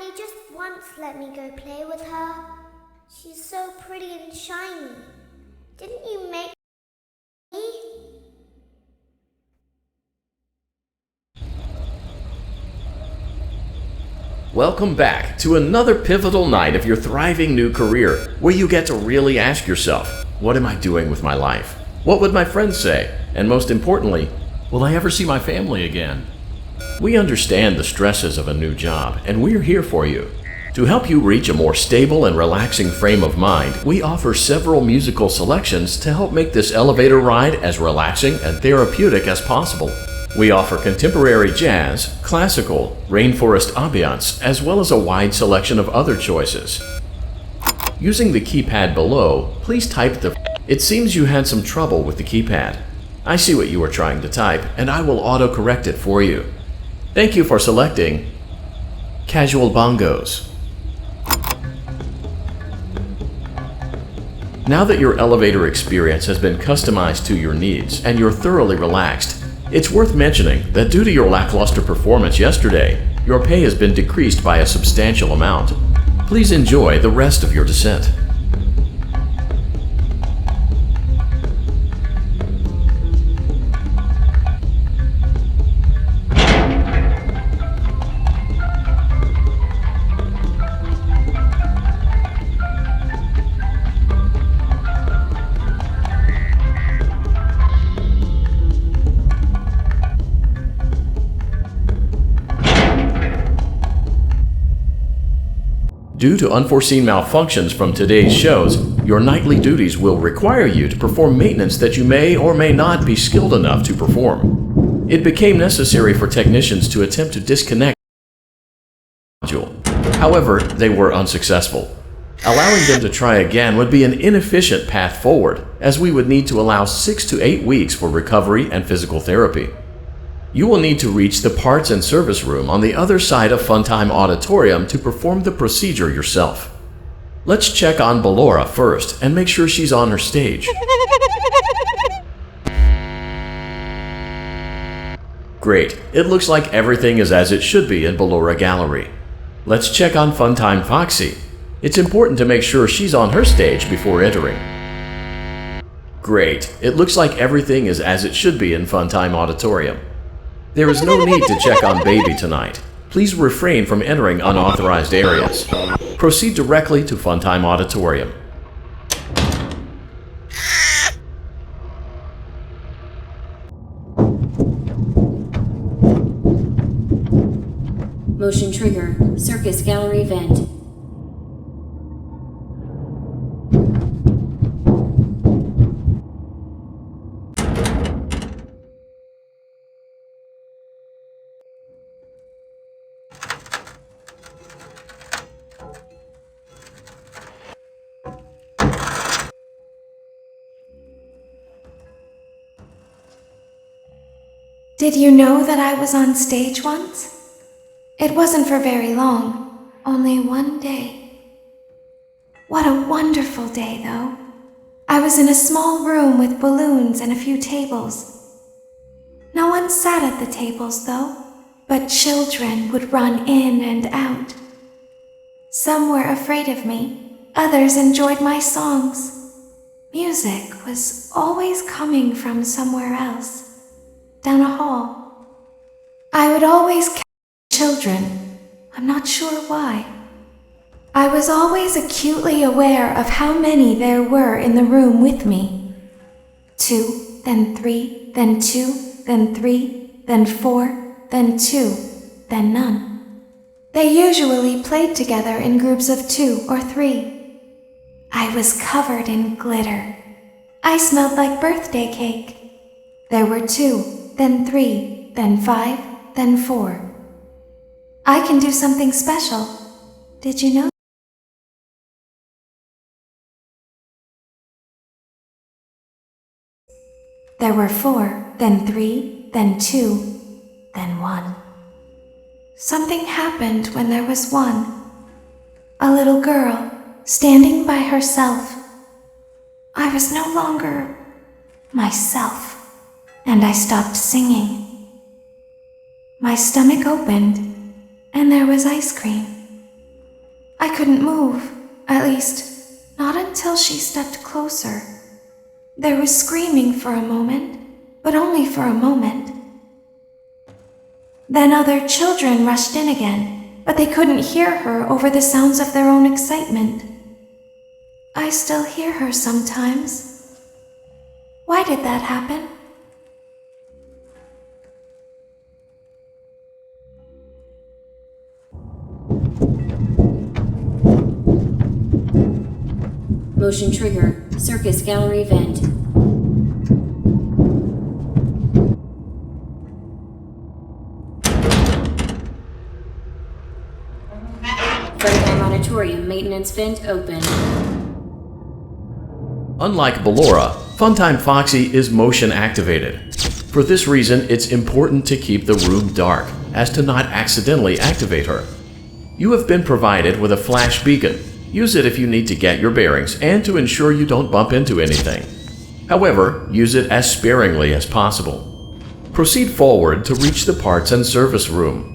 Daddy just once let me go play with her. She's so pretty and shiny. Didn't you make me? Welcome back to another pivotal night of your thriving new career, where you get to really ask yourself, what am I doing with my life? What would my friends say? And most importantly, will I ever see my family again? We understand the stresses of a new job, and we're here for you. To help you reach a more stable and relaxing frame of mind, we offer several musical selections to help make this elevator ride as relaxing and therapeutic as possible. We offer contemporary jazz, classical, rainforest ambiance, as well as a wide selection of other choices. Using the keypad below, please type the... It seems you had some trouble with the keypad. I see what you were trying to type, and I will auto-correct it for you. Thank you for selecting Casual Bongos. Now that your elevator experience has been customized to your needs and you're thoroughly relaxed, it's worth mentioning that due to your lackluster performance yesterday, your pay has been decreased by a substantial amount. Please enjoy the rest of your descent. Due to unforeseen malfunctions from today's shows, your nightly duties will require you to perform maintenance that you may or may not be skilled enough to perform. It became necessary for technicians to attempt to disconnect the module. However, they were unsuccessful. Allowing them to try again would be an inefficient path forward, as we would need to allow 6 to 8 weeks for recovery and physical therapy. You will need to reach the parts and service room on the other side of Funtime Auditorium to perform the procedure yourself. Let's check on Ballora first and make sure she's on her stage. Great, it looks like everything is as it should be in Ballora Gallery. Let's check on Funtime Foxy. It's important to make sure she's on her stage before entering. Great, it looks like everything is as it should be in Funtime Auditorium. There is no need to check on Baby tonight. Please refrain from entering unauthorized areas. Proceed directly to Funtime Auditorium. Motion trigger, Circus Gallery vent. Did you know that I was on stage once? It wasn't for very long, only one day. What a wonderful day, though. I was in a small room with balloons and a few tables. No one sat at the tables, though, but children would run in and out. Some were afraid of me, others enjoyed my songs. Music was always coming from somewhere else. Down a hall. I would always catch children. I'm not sure why. I was always acutely aware of how many there were in the room with me. 2, then 3, then 2, then 3, then 4, then 2, then none. They usually played together in groups of 2 or 3. I was covered in glitter. I smelled like birthday cake. There were 2. Then 3, then 5, then 4. I can do something special. Did you know? There were 4, then 3, then 2, then 1. Something happened when there was 1. A little girl, standing by herself. I was no longer myself. And I stopped singing. My stomach opened, and there was ice cream. I couldn't move, at least, not until she stepped closer. There was screaming for a moment, but only for a moment. Then other children rushed in again, but they couldn't hear her over the sounds of their own excitement. I still hear her sometimes. Why did that happen? Motion trigger. Circus gallery vent. FNaF auditorium maintenance vent open. Unlike Ballora, Funtime Foxy is motion activated. For this reason, it's important to keep the room dark, as to not accidentally activate her. You have been provided with a flash beacon. Use it if you need to get your bearings and to ensure you don't bump into anything. However, use it as sparingly as possible. Proceed forward to reach the parts and service room.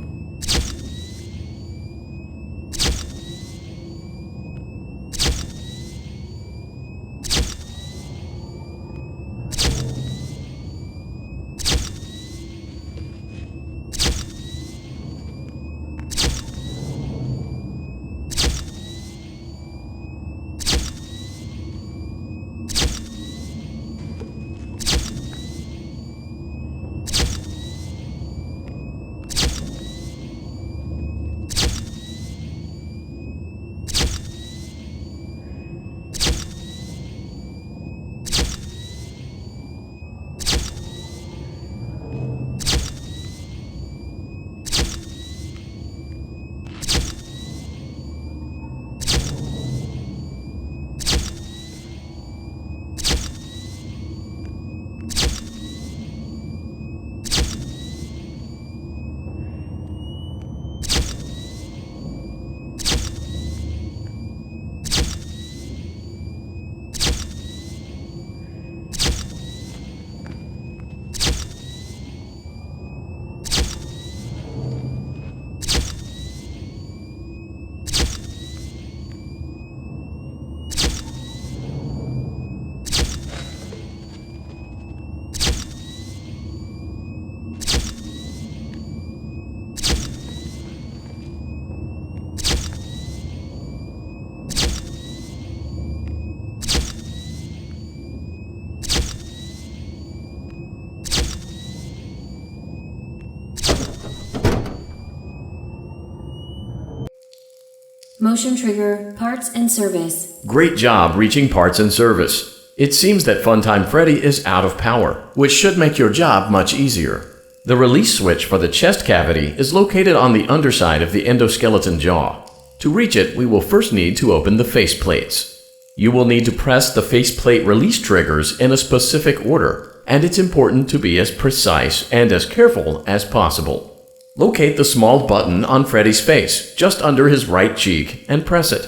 Motion trigger. Parts and service. Great job reaching parts and service. It seems that Funtime Freddy is out of power, which should make your job much easier. The release switch for the chest cavity is located on the underside of the endoskeleton jaw. To reach it, we will first need to open the faceplates. You will need to press the faceplate release triggers in a specific order, and it's important to be as precise and as careful as possible. Locate the small button on Freddy's face, just under his right cheek, and press it.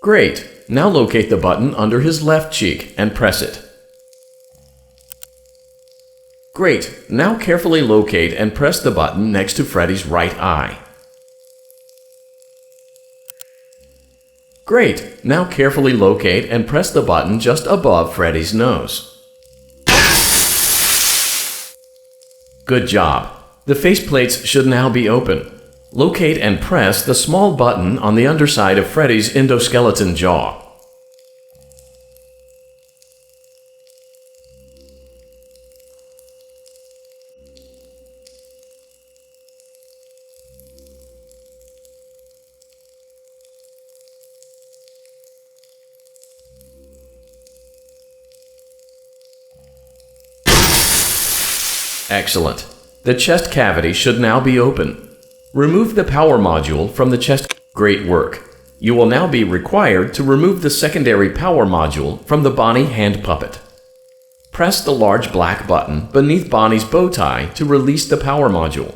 Great! Now locate the button under his left cheek and press it. Great! Now carefully locate and press the button next to Freddy's right eye. Great! Now carefully locate and press the button just above Freddy's nose. Good job! The faceplates should now be open. Locate and press the small button on the underside of Freddy's endoskeleton jaw. Excellent. The chest cavity should now be open. Remove the power module from the chest. Great work. You will now be required to remove the secondary power module from the Bonnie hand puppet. Press the large black button beneath Bonnie's bow tie to release the power module.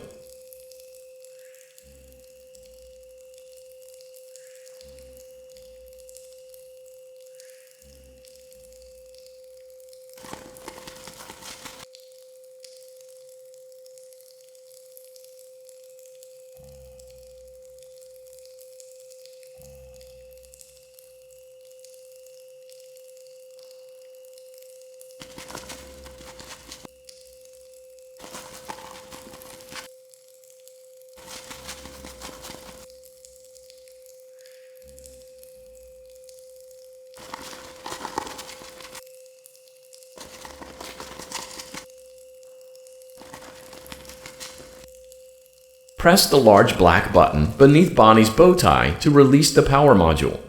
Press the large black button beneath Bonnie's bow tie to release the power module.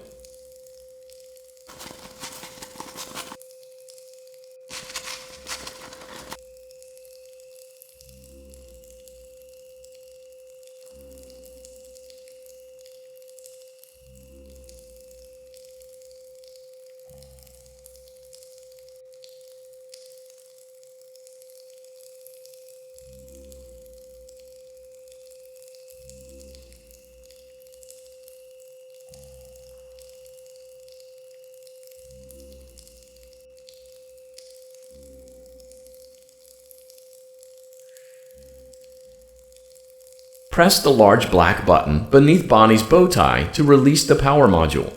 Press the large black button beneath Bonnie's bow tie to release the power module.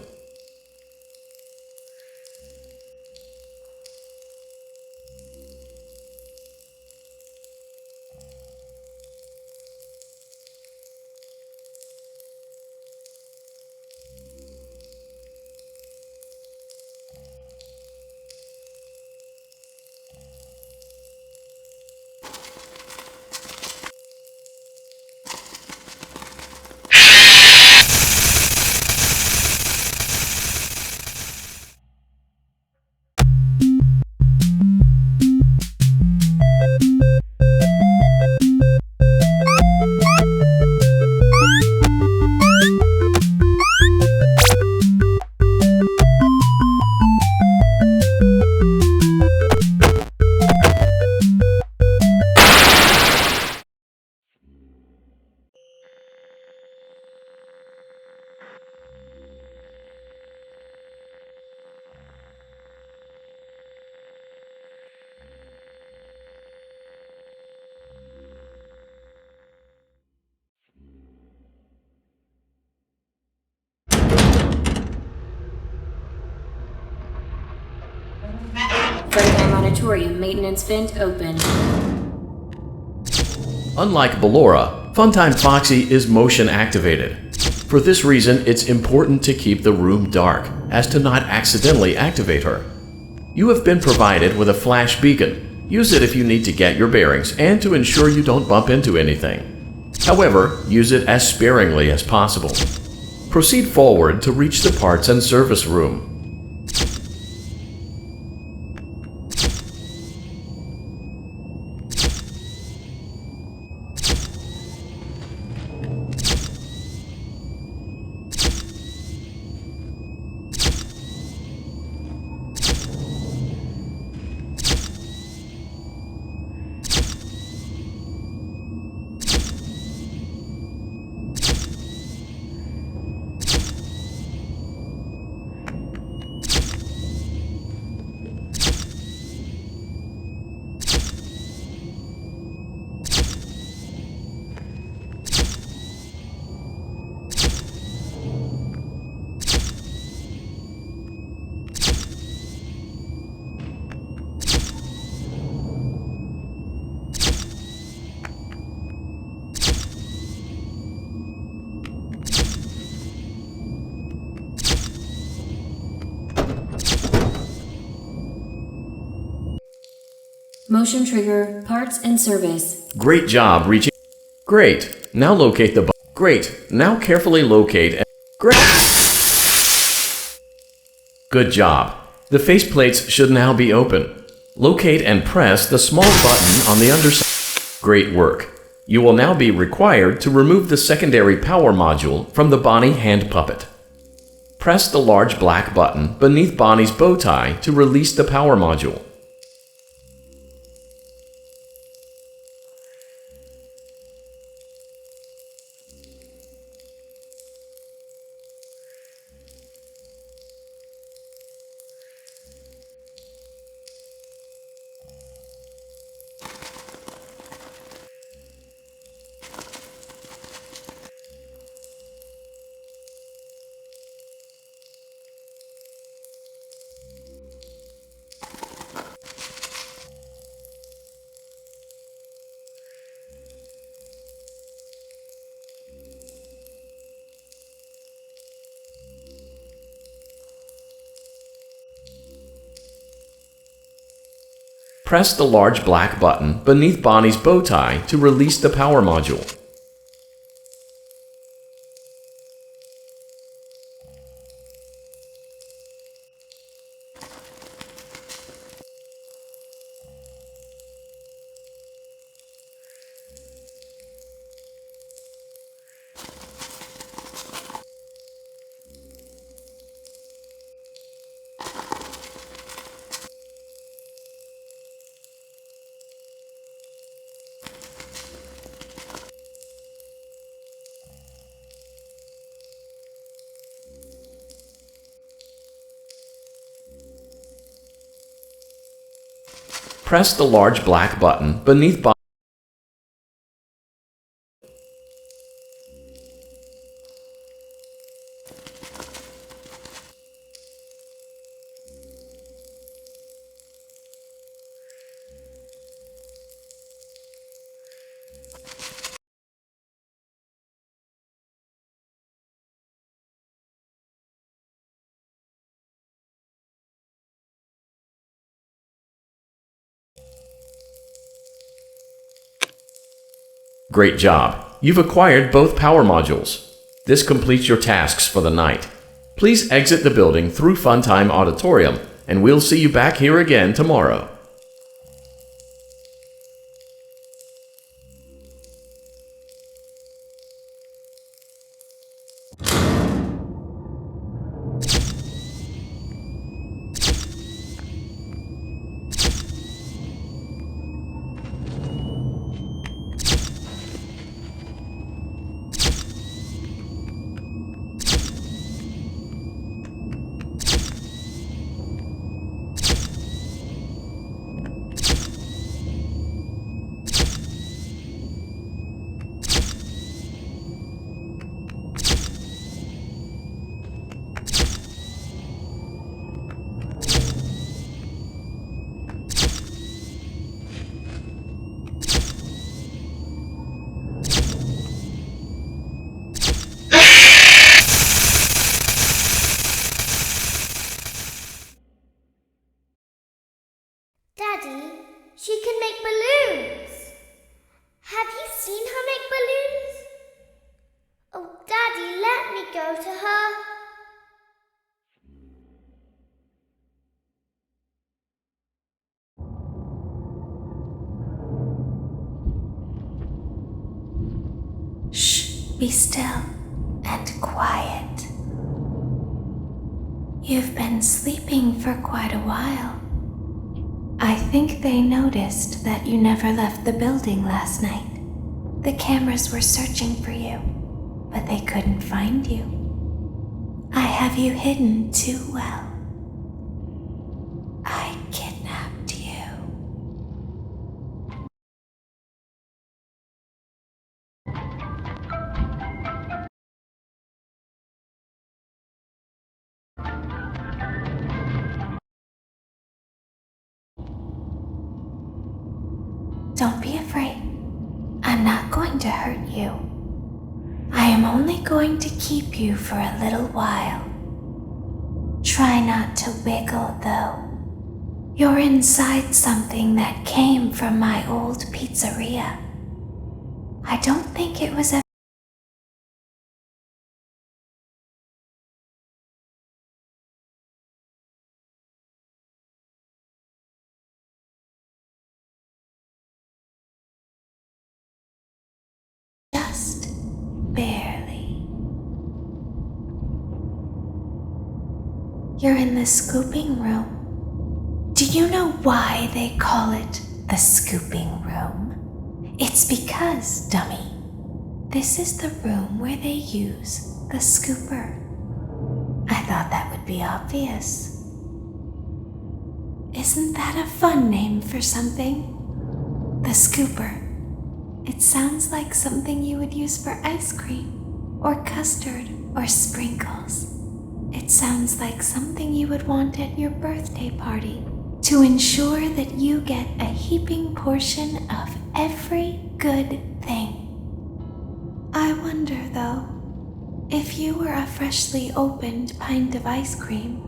FNaF Auditorium maintenance vent open. Unlike Ballora, Funtime Foxy is motion activated. For this reason, it's important to keep the room dark, as to not accidentally activate her. You have been provided with a flash beacon. Use it if you need to get your bearings and to ensure you don't bump into anything. However, use it as sparingly as possible. Proceed forward to reach the parts and service room. Motion trigger, parts and service. Great job reaching. Great. Now locate the Great. Now carefully locate and Great. Good job. The faceplates should now be open. Locate and press the small button on the underside. Great work. You will now be required to remove the secondary power module from the Bonnie hand puppet. Press the large black button beneath Bonnie's bow tie to release the power module. Press the large black button beneath Bonnie's bow tie to release the power module. Press the large black button beneath Great job! You've acquired both power modules. This completes your tasks for the night. Please exit the building through Funtime Auditorium, and we'll see you back here again tomorrow. Daddy, she can make balloons. Have you seen her make balloons? Oh, Daddy, let me go to her. Shh, be still and quiet. You've been sleeping for quite a while. I think they noticed that you never left the building last night. The cameras were searching for you, but they couldn't find you. I have you hidden too well. I kidnapped you. Don't be afraid. I'm not going to hurt you. I am only going to keep you for a little while. Try not to wiggle, though. You're inside something that came from my old pizzeria. I don't think it was a just barely. You're in the scooping room. Do you know why they call it the scooping room? It's because, dummy, this is the room where they use the scooper. I thought that would be obvious. Isn't that a fun name for something? The scooper. It sounds like something you would use for ice cream, or custard, or sprinkles. It sounds like something you would want at your birthday party to ensure that you get a heaping portion of every good thing. I wonder, though, if you were a freshly opened pint of ice cream,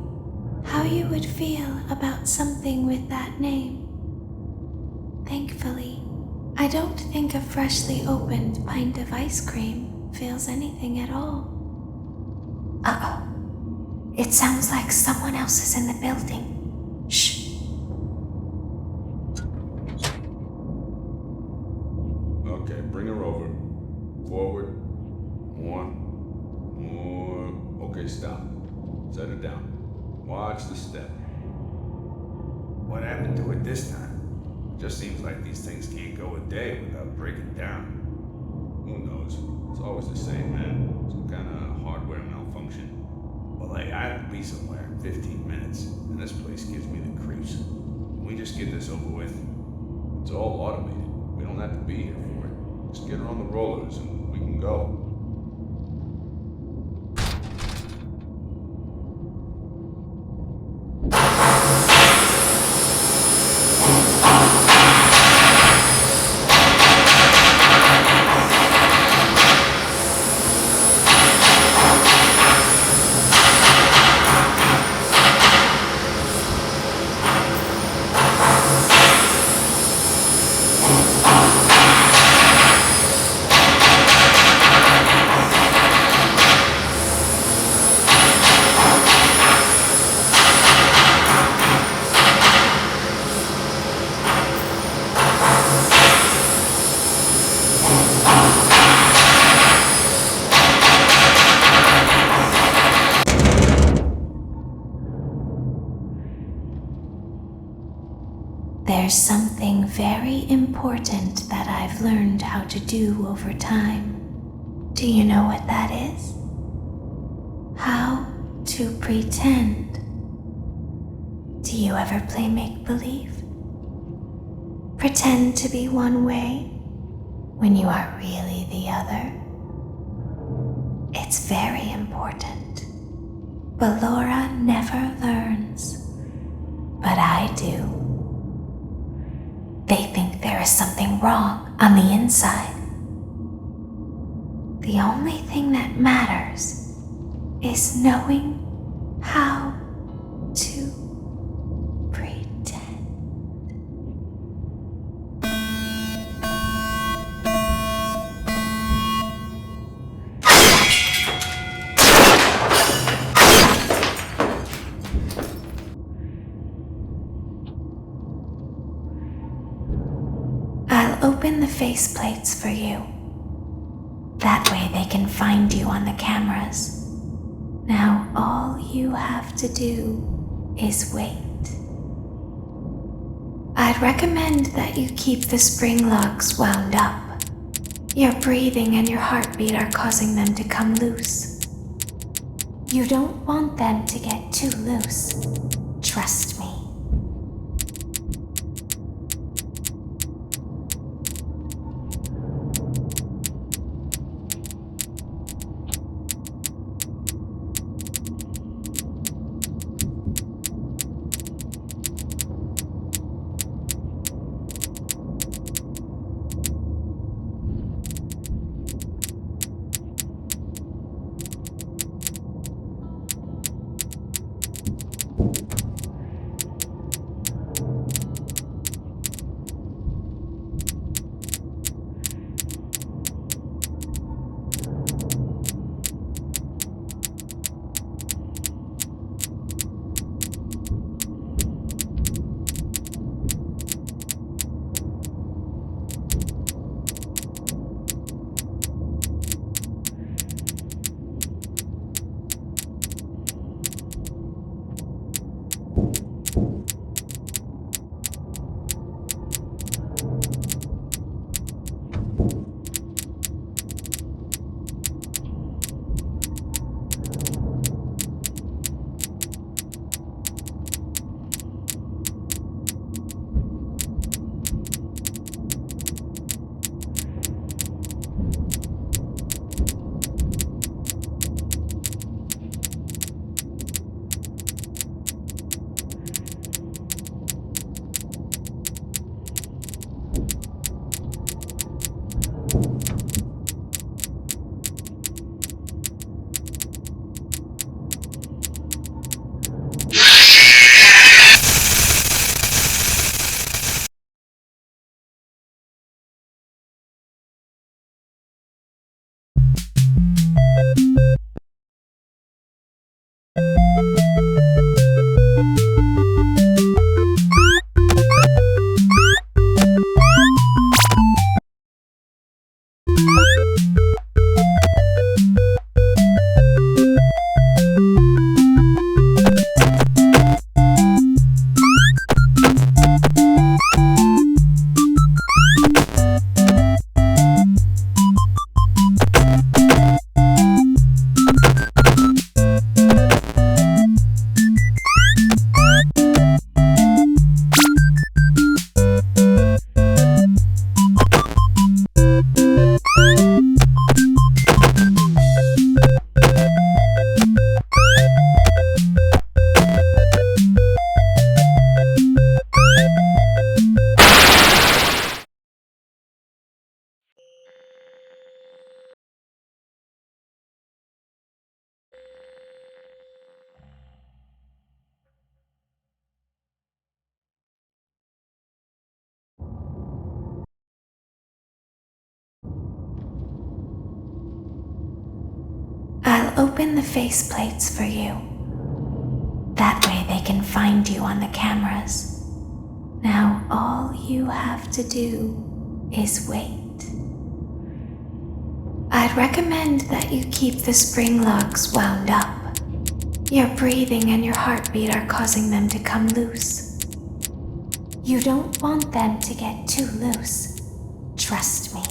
how you would feel about something with that name. Thankfully, I don't think a freshly opened pint of ice cream feels anything at all. Uh-oh. It sounds like someone else is in the building. Shh. Okay, bring her over. Forward. More. Okay, stop. Set her down. Watch the step. What happened to it this time? Just seems like these things can't go a day without breaking down. Who knows? It's always the same, man. Some kind of hardware malfunction. Well, hey, I have to be somewhere in 15 minutes, and this place gives me the creeps. Can we just just get this over with. It's all automated. We don't have to be here for it. Just get her on the rollers and we can go. There's something very important that I've learned how to do over time. Do you know what that is? How to pretend. Do you ever play make-believe? Pretend to be one way when you are really the other. It's very important. But Laura never learns. But I do. They think there is something wrong on the inside. The only thing that matters is knowing how to pretend. I'll open the faceplates for you. That way they can find you on the cameras. Now all you have to do is wait. I'd recommend that you keep the spring locks wound up. Your breathing and your heartbeat are causing them to come loose. You don't want them to get too loose. Trust me. I'll open the faceplates for you. That way they can find you on the cameras. Now all you have to do is wait. I'd recommend that you keep the spring locks wound up. Your breathing and your heartbeat are causing them to come loose. You don't want them to get too loose. Trust me.